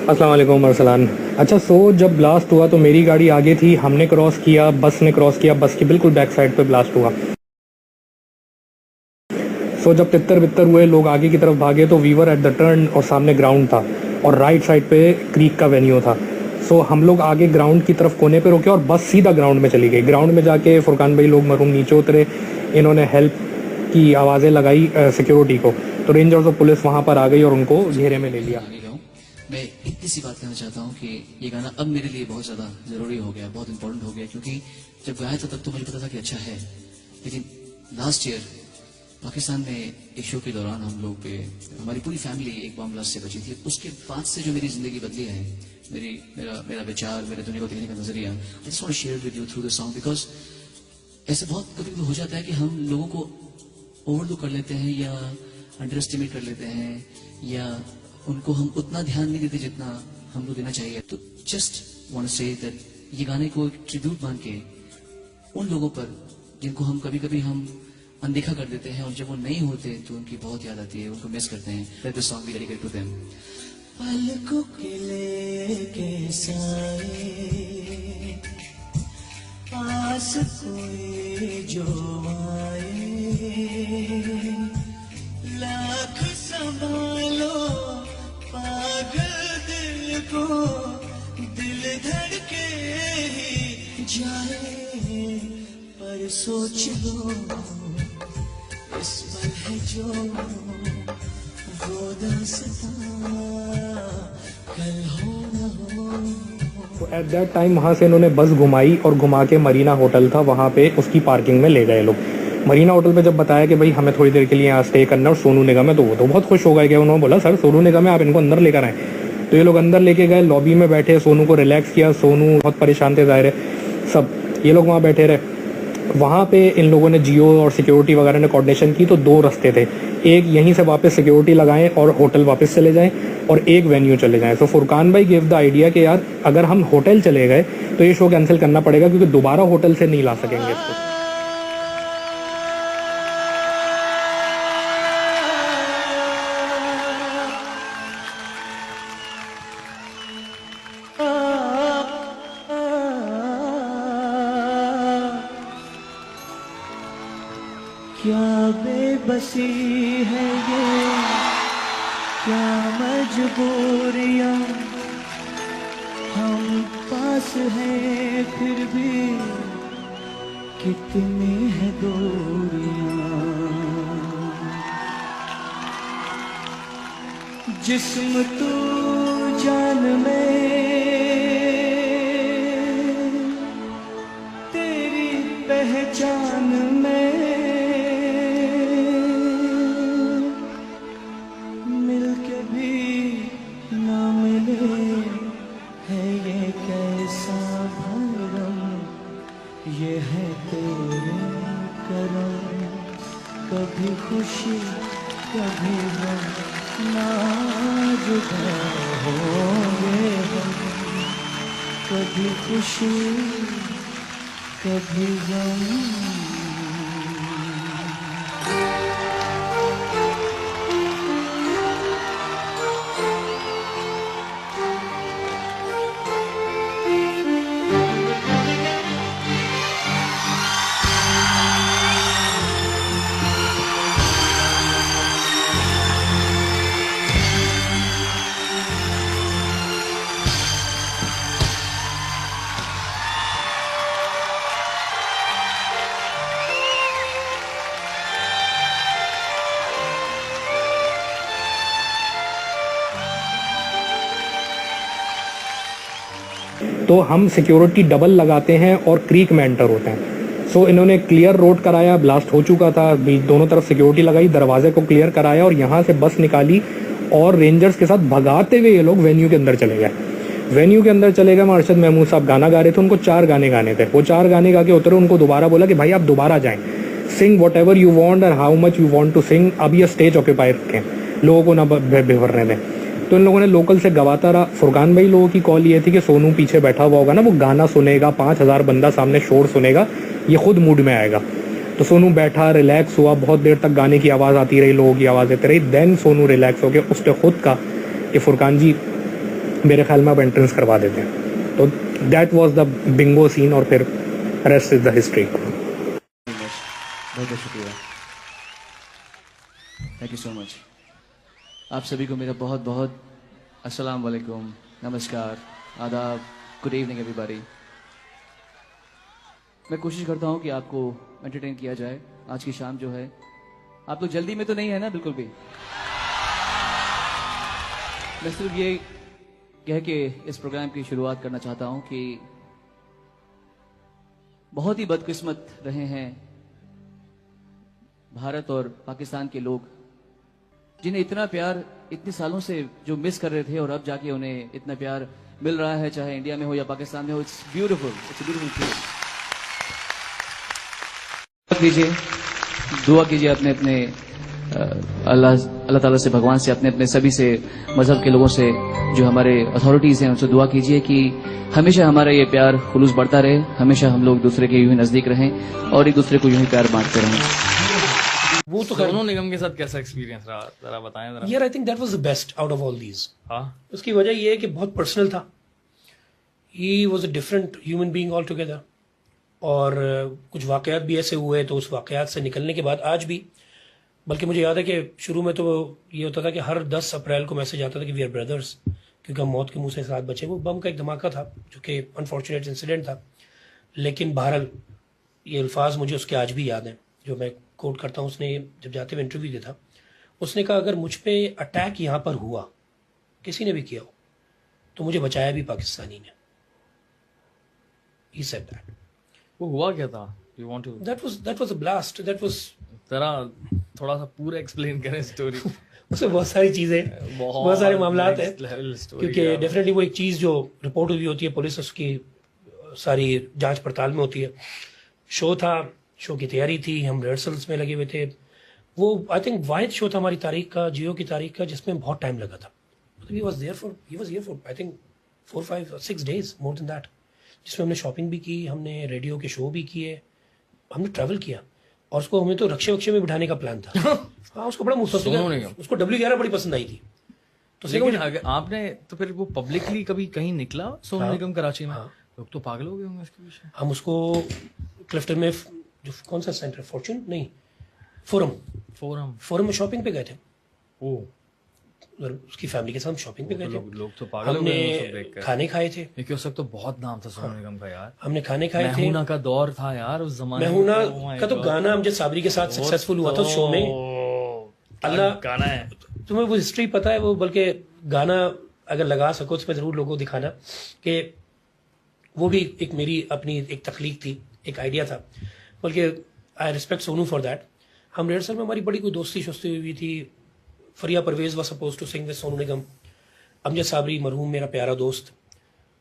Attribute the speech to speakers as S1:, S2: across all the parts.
S1: अस्सलाम वालेकुम अरसलान। अच्छा जब ब्लास्ट हुआ तो मेरी गाड़ी आगे थी, हमने क्रॉस किया, बस ने क्रॉस किया, बस की बिल्कुल बैक साइड पे ब्लास्ट हुआ। जब तितर बितर हुए, लोग आगे की तरफ भागे तो वीवर एट द टर्न और सामने ग्राउंड था और राइट साइड पे क्रीक का वेन्यू था। हम लोग आगे ग्राउंड की तरफ कोने पे रुके और बस सीधा ग्राउंड में चली गई। ग्राउंड में जाके फुरकान भाई लोग मरूम नीचे उतरे, इन्होंने हेल्प की आवाज़ें लगाई सिक्योरिटी को, तो रेंजर्स और पुलिस वहाँ पर आ गई और उनको घेरे में ले लिया।
S2: मैं इतनी सी बात कहना चाहता हूँ कि ये गाना अब मेरे लिए बहुत ज़्यादा ज़रूरी हो गया, बहुत इंपॉर्टेंट हो गया, क्योंकि जब गाया था तब तो मुझे पता था कि अच्छा है, लेकिन लास्ट ईयर पाकिस्तान में एक शो के दौरान हम लोग पे हमारी पूरी फैमिली एक बम ब्लास्ट से बची थी। उसके बाद से जो मेरी ज़िंदगी बदली है, मेरा विचार, मेरे दुनिया को देखने का नजरिया, I just want to share with you through the song, because ऐसे बहुत कभी हो जाता है कि हम लोगों को ओवरलुक कर लेते हैं या अंडर एस्टिमेट कर लेते हैं या उनको हम उतना ध्यान नहीं देते जितना हमको देना चाहिए। तो just want to say that ये गाने को एक ट्रिब्यूट मान के उन लोगों पर जिनको हम कभी कभी हम अनदेखा कर देते हैं और जब वो नहीं होते तो उनकी बहुत याद आती है, उनको मिस करते हैं। Let the song be dedicated to them. पलकों के लेके साए पास कोई जो आए, लाख संभालो पागल दिल को, दिल धड़के ही जाए, पर सोच लो इस पल है जो वो दास्तां कल हो न हो।
S1: तो एट दैट टाइम वहाँ से इन्होंने बस घुमाई और घुमा के मरीना होटल था वहाँ पे उसकी पार्किंग में ले गए लोग। मरीना होटल पे जब बताया कि भाई हमें थोड़ी देर के लिए यहाँ स्टे करना और सोनू निगम है, तो वो तो बहुत खुश हो गए कि उन्होंने बोला सर सोनू निगम है, आप इनको अंदर लेकर आए। तो ये लोग अंदर लेके गए, लॉबी में बैठे, सोनू को रिलैक्स किया। सोनू बहुत परेशान थे ज़ाहिर है, सब ये लोग वहाँ बैठे रहे। वहाँ पे इन लोगों ने जियो और सिक्योरिटी वगैरह ने कोऑर्डिनेशन की, तो दो रास्ते थे, एक यहीं से वापस सिक्योरिटी लगाएं और होटल वापस चले जाएं और एक वेन्यू चले जाएं। तो फुरकान भाई गिव द आइडिया कि यार अगर हम होटल चले गए तो ये शो कैंसिल करना पड़ेगा क्योंकि दोबारा होटल से नहीं ला सकेंगे इसको।
S2: क्या बेबसी है ये, क्या मजबूरियां, हम पास हैं फिर भी कितनी है दूरियां, जिस्म तू जान में तेरी पहचान में ये है तेरे करम, कभी खुशी कभी गम, ना जुदा होंगे हम, कभी खुशी कभी गम।
S1: तो हम सिक्योरिटी डबल लगाते हैं और क्रीक में एंटर होते हैं। इन्होंने क्लियर रोड कराया, ब्लास्ट हो चुका था, दोनों तरफ सिक्योरिटी लगाई, दरवाजे को क्लियर कराया और यहाँ से बस निकाली और रेंजर्स के साथ भगाते हुए ये लोग वेन्यू के अंदर चले गए। वेन्यू के अंदर चले गए, अरशद महमूद साहब गाना गा रहे थे, उनको 4 गाने गाने थे। वो 4 गाने गा के उतरे, उनको दोबारा बोला कि भाई आप दोबारा जाएं, sing whatever you want and how much you want to sing, अब ये स्टेज ऑक्यूपाई रखें, लोगों को ना बेभरने दें। तो इन लोगों ने लोकल से गवाता रहा। फुरकान भाई लोगों की कॉल ये थी कि सोनू पीछे बैठा हुआ होगा ना, वो गाना सुनेगा, 5000 बंदा सामने शोर सुनेगा, ये खुद मूड में आएगा। तो सोनू बैठा, रिलैक्स हुआ, बहुत देर तक गाने की आवाज़ आती रही, लोगों की आवाज़ आती रही। देन सोनू रिलैक्स हो गया, उसने खुद कहा कि फुरकान जी मेरे ख्याल में आप एंट्रेंस करवा देते हैं। तो that was the bingo scene, और फिर रेस्ट इज द हिस्ट्री।
S2: बहुत बहुत शुक्रिया, थैंक यू सो मच। आप सभी को मेरा बहुत बहुत अस्सलाम वालेकुम, नमस्कार, आदाब, गुड इवनिंग एवरीबॉडी। मैं कोशिश करता हूं कि आपको एंटरटेन किया जाए। आज की शाम जो है, आप लोग जल्दी में तो नहीं है ना बिल्कुल भी? मैं सिर्फ ये कह के इस प्रोग्राम की शुरुआत करना चाहता हूं कि बहुत ही बदकिस्मत रहे हैं भारत और पाकिस्तान के लोग, जिन्हें इतना प्यार इतने सालों से जो मिस कर रहे थे, और अब जाके उन्हें इतना प्यार मिल रहा है, चाहे इंडिया में हो या पाकिस्तान में हो। It's beautiful, it's beautiful feeling. कीजिए, दुआ कीजिए अपने अपने अल्लाह ताला से, भगवान से, अपने अपने सभी से, मजहब के लोगों से, जो हमारे अथॉरिटीज हैं, उनसे दुआ कीजिए कि हमेशा हमारा ये प्यार खुलूस बढ़ता रहे, हमेशा हम लोग दूसरे के यूं ही नजदीक रहें और एक दूसरे को यूं ही प्यार बांटते रहें।
S3: वो तो
S4: सोनू निगम के साथ कैसा एक्सपीरियंस रहा, जरा बताएं जरा।
S3: यार I think that was the best out of all these.
S4: हाँ,
S3: उसकी वजह ये है कि बहुत पर्सनल था। He was a different human being all together. और कुछ वाकयात भी ऐसे हुए, तो उस वाकयात से निकलने के बाद आज भी, बल्कि मुझे याद है कि शुरू में तो ये होता था कि हर 10 अप्रैल को मैसेज आता था कि वी आर ब्रदर्स, क्योंकि हम मौत के मुंह से साथ बचे। वो बम का एक धमाका था जो कि अनफॉर्चुनेट इंसिडेंट था, लेकिन बहरहाल ये अल्फाज मुझे उसके आज भी याद हैं, जो मैं कोट करता हूँ। उसने जब जाते हुए इंटरव्यू दिया था, उसने कहा अगर मुझ पे अटैक यहाँ पर हुआ, किसी ने भी किया हो, तो मुझे बचाया भी पाकिस्तानी ने। He said that.
S4: वो हुआ क्या था? You want to
S3: That was a blast. That was
S4: जरा थोड़ा सा पूरा एक्सप्लेन करें स्टोरी।
S3: उसमें बहुत सारी चीजें, बहुत सारे मामला हैं, क्योंकि डेफिनेटली वो एक चीज जो रिपोर्ट हुई होती है, पुलिस उसकी सारी जांच पड़ताल में होती है। शो था, शो की तैयारी थी, हम रिहर्सल्स में लगे हुए थे। वो आई थिंक वाहिद शो था हमारी तारीख का, जियो की तारीख का, जिसमें बहुत टाइम लगा था। He was here for I think 4, 5, 6 days, more than that, जिसमें हमने शॉपिंग भी की, हमने रेडियो के शो भी किए, हमने ट्रैवल किया, और उसको हमें तो रक्षे वक्षे में बिठाने का प्लान था। हाँ, उसको बड़ा
S4: सोनू निगम।
S3: उसको W11 बड़ी पसंद आई थी। तो
S4: लेकिन आपने तो फिर वो पब्लिकली कभी कहीं निकला सोनू
S3: हाँ,
S4: निगम कराची में?
S3: हाँ।
S4: लोग तो पागल हो गए होंगे उसके पीछे।
S3: हम उसको क्लिफ्टन में, जो कौन सा सेंटर, फॉर्चून नहीं, फोरम में शॉपिंग पे गए थे।
S4: ओ,
S3: और उसकी फैमिली के साथ शॉपिंग पे गए थे।
S4: लोग तो पागल हो गए वो सब
S3: हमने
S4: देखकर।
S3: खाने खाए थे।
S4: क्योंकि उस वक्त तो बहुत नाम था सोनू निगम का यार।
S3: हमने खाने खाए थे।
S4: महूना का दौर था यार उस जमाने में।
S3: महूना
S4: Oh my
S3: का तो
S4: God।
S3: गाना अमजद साबरी के साथ सक्सेसफुल हुआ था उस शो में। अल्लाह,
S4: गाना है।
S3: तुम्हें वो हिस्ट्री पता है? वो बल्कि गाना अगर लगा सको तो जरूर लोगों को दिखाना कि वो भी एक मेरी अपनी एक तख्लीक थी, एक आइडिया था। बल्कि I respect Sonu for that. हम रिहर्सल में हमारी बड़ी कोई दोस्ती शोस्ती हुई थी। Fariha Pervez was supposed to sing with Sonu Nigam. Amjad Sabri मरहूम मेरा प्यारा दोस्त।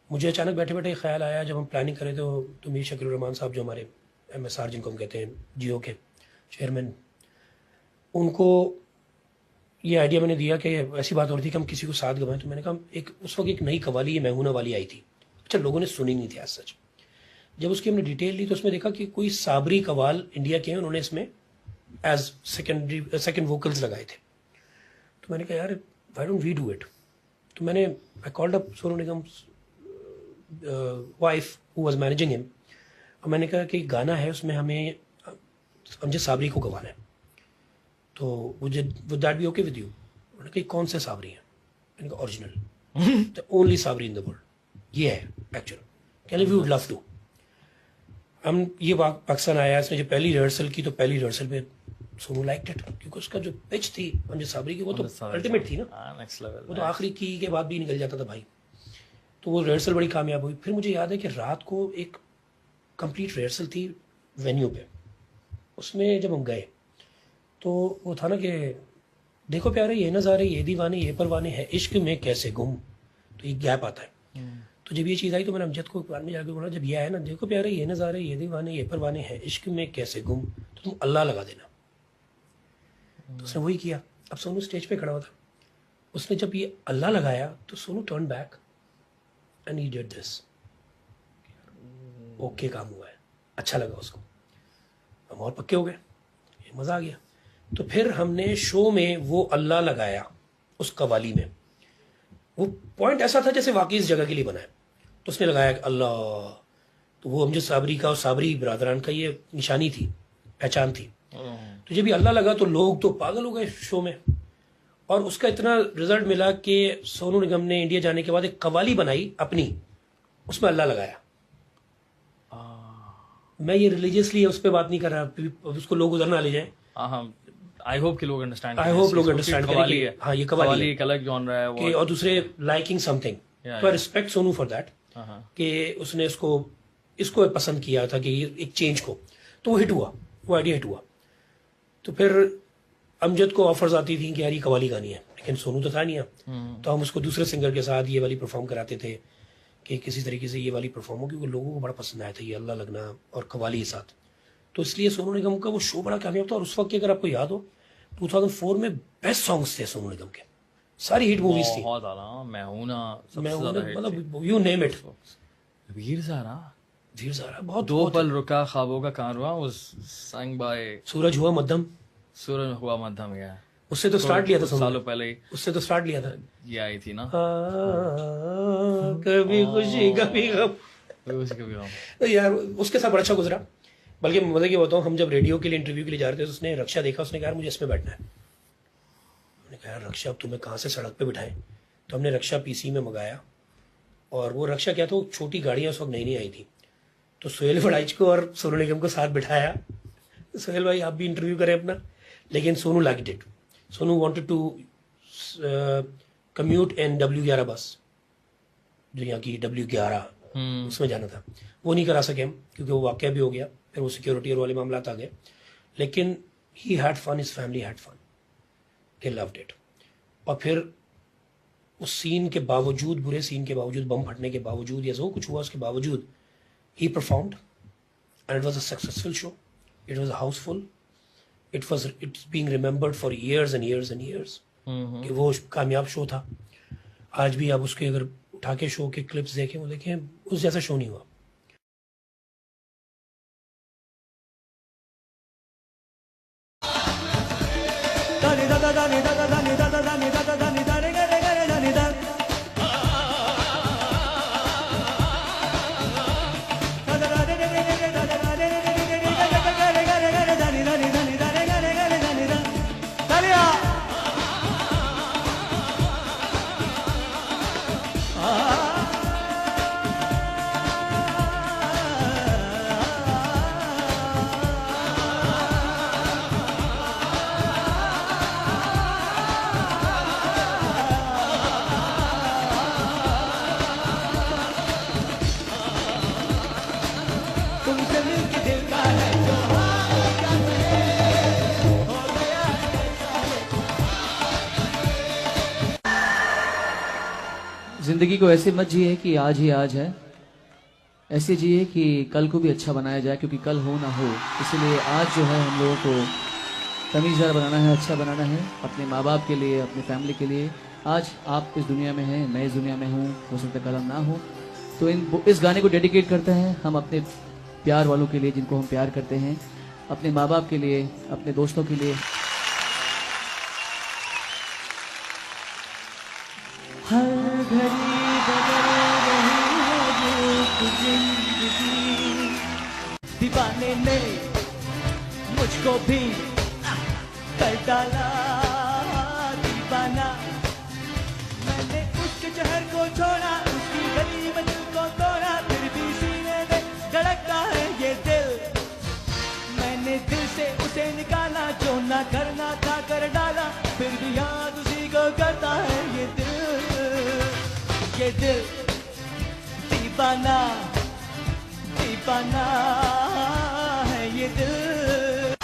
S3: मुझे अचानक बैठे बैठे ख्याल आया, जब हम प्लानिंग कर रहे थे, तो मीर शकील रहमान साहब, जो हमारे MSR जिनको हम कहते हैं, जियो के चेयरमैन, उनको ये आइडिया मैंने दिया कि ऐसी बात हो रही थी कि हम किसी को साथ गवाएं। तो मैंने कहा एक उस वक्त एक नई कवाली, ये महूना वाली आई थी। अच्छा, लोगों ने सुनी नहीं थी आज सच। जब उसकी हमने डिटेल ली तो उसमें देखा कि कोई साबरी कवाल इंडिया के हैं, उन्होंने इसमें एज सेकेंड वोकल्स लगाए थे। तो मैंने कहा यार, why don't we do it? तो मैंने I called up Sonu Nigam wife who was managing him, और मैंने कहा कि गाना है, उसमें हमें अमजद साबरी को गवाना है, तो would that be okay with you? उन्होंने कहा कौन से साबरी हैं? मैंने कहा original, the only Sabri in the world, ये है एक्चुअल। कहने वी वुड लव टू। हम ये पाकिस्तान आया, इसने जो पहली रिहर्सल की, तो पहली रिहर्सल में सोनू लाइक्ड इट, क्योंकि उसका जो पिच थी अमजद साबरी की, वो तो अल्टीमेट थी ना,
S4: नेक्स्ट लेवल।
S3: वो तो आखिरी की के बाद भी निकल जाता था भाई। तो वो रिहर्सल बड़ी कामयाब हुई। फिर मुझे याद है कि रात को एक कंप्लीट रिहर्सल थी वेन्यू पे। उसमें जब हम गए तो वो था ना कि देखो प्यारे ये नज़ारे, ये दीवाने, ये परवाने हैं, इश्क में कैसे गुम, तो एक गैप आता है। तो जब ये चीज़ आई तो मैंने अमजद को कुरान में जाकर बोला, जब ये आया ना, देखो प्यारे ये नज़ारे, ये दीवाने, ये परवाने हैं, इश्क में कैसे गुम, तो तुम अल्लाह लगा देना। तो उसने वही किया। अब सोनू स्टेज पे खड़ा हुआ था, उसने जब ये अल्लाह लगाया तो Sonu turn back and he did this. Okay, काम हुआ है, अच्छा लगा उसको, हम और पक्के हो गए, ये मज़ा आ गया। तो फिर हमने शो में वो अल्लाह लगाया उस कवाली में, वो पॉइंट ऐसा था जैसे वाकई इस जगह के लिए बना है। तो उसने लगाया कि अल्लाह, तो वो अमजद साबरी का और साबरी ब्रादरान का ये निशानी थी, पहचान थी। तो जब भी अल्लाह लगा तो लोग तो पागल हो गए शो में, और उसका इतना रिजल्ट मिला कि सोनू निगम ने इंडिया जाने के बाद एक कवाली बनाई अपनी, उसमें अल्लाह लगाया। मैं ये रिलीजियसली उस पर बात नहीं कर रहा, अब उसको लोग उधर ना ले जाए।
S4: आई होप कि लोग अंडरस्टैंड
S3: आई होप लोग अंडरस्टैंड करें कि
S4: है।
S3: हाँ ये कवाली
S4: एक अलग जॉनर है
S3: कि, और दूसरे लाइकिंग समथिंग, तो आई रिस्पेक्ट सोनू फॉर दैट कि उसने इसको पसंद किया था कि एक चेंज को, तो वो हिट हुआ, वो आइडिया हिट हुआ। तो फिर अमजद को ऑफर्स आती थी कि यार ये कवाली गानी है, लेकिन सोनू तो था नहीं है, तो हम उसको दूसरे सिंगर के साथ ये वाली परफॉर्म कराते थे कि किसी तरीके से ये वाली परफॉर्म हो, क्योंकि लोगों को बड़ा पसंद आया था ये अल्लाह लगना और कवाली के साथ। तो इसलिए सोनू निगम का वो शो बड़ा कामयाब था। और उस वक्त की अगर आपको याद हो 2004 में बेस्ट सॉन्ग्स थे सोनू निगम के, सारी हिट मूवीज थी।
S4: बहुत आला, मैं हूं ना,
S3: मैं
S4: सबसे ज्यादा हिट
S3: मतलब you name it.
S4: Veer Zaara,
S3: Veer Zaara बहुत
S4: दो पल रुका ख्वाबों का कारवां, was sang by
S3: सूरज हुआ मध्यम,
S4: सूरज हुआ मध्यम। गया
S3: उससे तो स्टार्ट लिया था सोनू
S4: सालों
S3: ने।
S4: पहले ही
S3: उससे तो स्टार्ट लिया था।
S4: ये आई थी ना,
S3: कभी खुशी कभी गम।
S4: कभी हम
S3: तो यार उसके साथ बड़ा अच्छा गुजरा। बल्कि मतलब ये बताऊँ, हम जब रेडियो के लिए इंटरव्यू के लिए जा रहे थे तो उसने रक्षा देखा, उसने कहा यार मुझे इसमें बैठना है। मैंने कहा यार रक्षा अब तुम्हें कहाँ से सड़क पे बिठाएं, तो हमने रक्षा पीसी में मंगाया। और वो रक्षा क्या था, वो छोटी गाड़ियाँ उस वक्त नई नई आई थी, तो सोहेल बड़ाइच को और सोनू निगम को साथ बिठाया, सोहेल भाई आप भी इंटरव्यू करें अपना। लेकिन Sonu liked it, Sonu wanted to commute in W11 bus, जो यहाँ की W11 उसमें जाना था। वो नहीं करा सके हम, क्योंकि वो वाकया भी हो गया, फिर वो सिक्योरिटी और वाले मामला आ गए। लेकिन he had fun, his family had fun, they loved it. और फिर उस सीन के बावजूद, बुरे सीन के बावजूद, बम फटने के बावजूद, या जो कुछ हुआ उसके बावजूद, he performed and it was a successful show. It was a houseful. It's being remembered for years and years and years. कि वो कामयाब शो था। आज भी आप उसके अगर उठा के शो के क्लिप्स देखें, वो देखें उस जैसा शो नहीं हुआ।
S2: जिंदगी को ऐसे मत जिए कि आज ही आज है, ऐसे जिए कि कल को भी अच्छा बनाया जाए, क्योंकि कल हो ना हो। इसलिए आज जो है हम लोगों को तमीज़दार बनाना है, अच्छा बनाना है, अपने माँ बाप के लिए, अपनी फैमिली के लिए। आज आप इस दुनिया में हैं, मैं इस दुनिया में हूँ, हो सकता है कल हम ना हो। तो इस गाने को डेडिकेट करते हैं हम अपने प्यार वालों के लिए, जिनको हम प्यार करते हैं, अपने माँ बाप के लिए, अपने दोस्तों के लिए। हर घड़ी बदल रही है ये जिंदगी, दीवाने ने मुझको भी कर डाला दीवाना। मैंने उसके शहर को छोड़ा, उसकी गली में दिल को तोड़ा, फिर भी सीने में धड़कता है ये दिल। मैंने दिल से उसे निकाला, जो ना करना था कर डाला, फिर भी याद उसी को करता है ये दिल। ये दिल दीवाना दीवाना है ये दिल।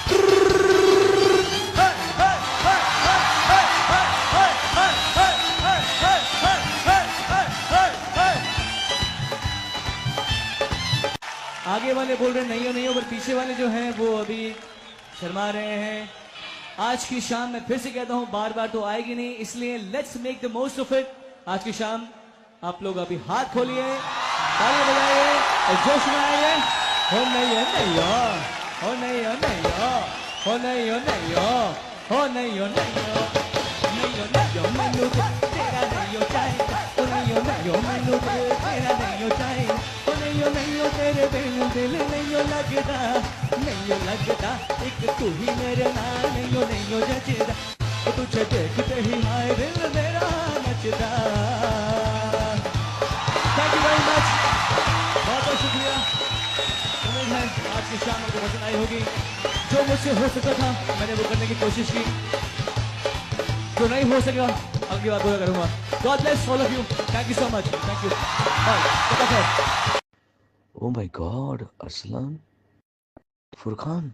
S2: आगे वाले बोल रहे नहीं हो, पर पीछे वाले जो हैं वो अभी शर्मा रहे हैं। आज की शाम मैं फिर से कहता हूं, बार बार तो आएगी नहीं, इसलिए let's make the most of it. आज की शाम आप लोग अभी हाथ खोलिए, ताली बजाइए और जोश में आइए। हो नहीं हो नहीं हो, हो नहीं हो नहीं हो, हो नहीं हो नहीं हो, हो नहीं हो नहीं हो, नहीं हो नहीं हो, मैनू तेरा नहीं हो जाएगा।
S5: तुझे देखते ही हाय दिल मेरा नचता। थैंक यू वेरी मच, बहुत बहुत शुक्रिया। उम्मीद है आज की शाम आपको पसंद आई होगी। जो मुझसे हो सकता था मैंने वो करने की कोशिश की, जो नहीं हो सकेगा अगली बार पूरा करूंगा। God bless all of you, thank you so much, thank you, bye.
S6: Oh my God, Arslan, Furqan,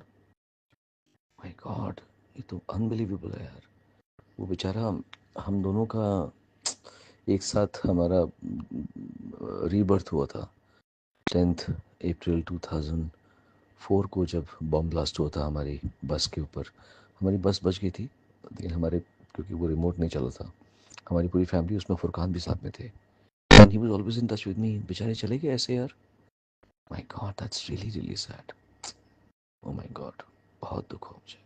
S6: my God, ये तो अनबिलीवेबल है यार। वो बेचारा हम दोनों का एक साथ हमारा रीबर्थ हुआ था 10 अप्रैल 2004 को, जब बॉम्ब ब्लास्ट हुआ था हमारी बस के ऊपर। हमारी बस बच गई थी, लेकिन हमारे, क्योंकि वो रिमोट नहीं चला था, हमारी पूरी फैमिली, उसमें फुरकान भी साथ में थे। And he was always in touch with me. बेचारे चले गए ऐसे यार। My God, that's really really sad. Oh my God, बहुत दुख हो मुझे।